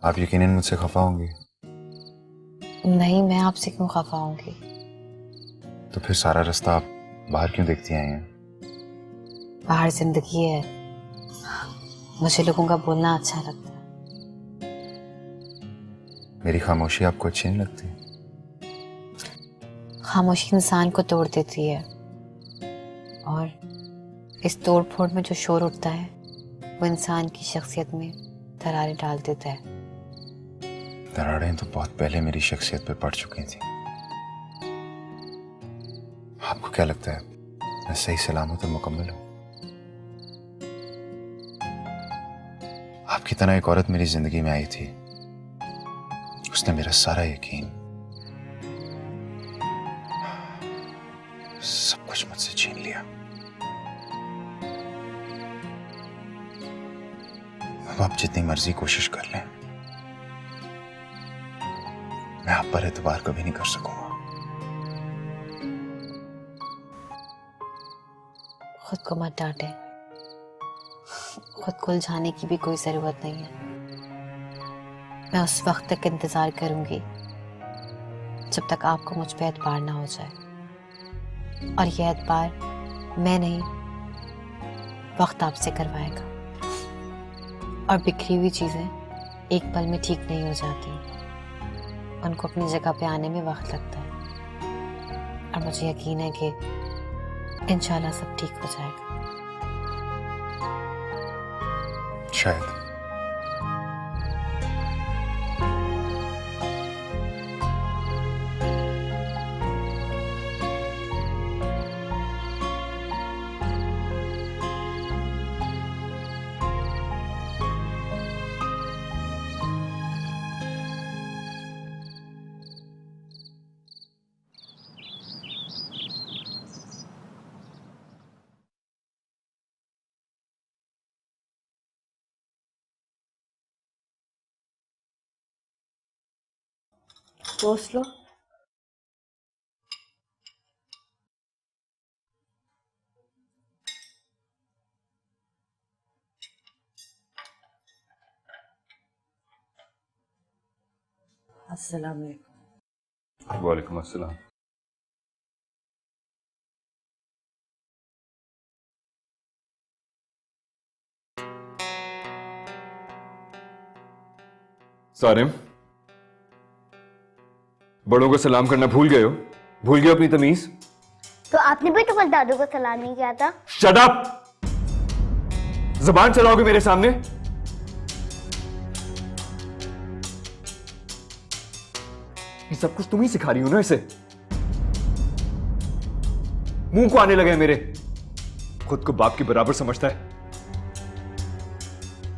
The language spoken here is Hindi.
आप यकीनन मुझसे खफा होंगी। नहीं, मैं आपसे क्यों खफा होंगी? तो फिर सारा रास्ता आप बाहर क्यों देखती आई हैं? बाहर जिंदगी है, मुझे लोगों का बोलना अच्छा लगता है। मेरी खामोशी आपको अच्छी नहीं लगती? खामोशी इंसान को तोड़ देती है, और इस तोड़ फोड़ में जो शोर उठता है वो इंसान की शख्सियत में दरारें डाल देता है। दरारें तो बहुत पहले मेरी शख्सियत पे पड़ चुकी थी। आपको क्या लगता है मैं सही सलामत और मुकम्मल हूं? आपकी तरह एक औरत मेरी जिंदगी में आई थी, उसने मेरा सारा यकीन, सब कुछ मुझसे छीन लिया। अब आप जितनी मर्जी कोशिश कर लें, मैं आप पर एतबार कभी नहीं कर सकूंगा। खुद को मत डांटे, खुद को उलझाने की भी कोई जरूरत नहीं है। मैं उस वक्त तक इंतजार करूंगी जब तक आपको मुझ पे एतबार ना हो जाए, और यह एतबार मैं नहीं, वक्त आपसे करवाएगा। और बिखरी हुई चीजें एक पल में ठीक नहीं हो जाती, उनको अपनी जगह पे आने में वक्त लगता है, और मुझे यकीन है कि इंशाल्लाह सब ठीक हो जाएगा। शायद। सोच लो। अस्सलाम वालेकुम। वालेकुम अस्सलाम। सारिम, बड़ों को सलाम करना भूल गए हो? भूल गए अपनी तमीज? तो आपने भी तो कल दादू को सलाम नहीं किया था। Shut up! जुबान चलाओगे मेरे सामने? ये सब कुछ तुम ही सिखा रही हो ना इसे? मुंह को आने लगे मेरे। खुद को बाप के बराबर समझता है।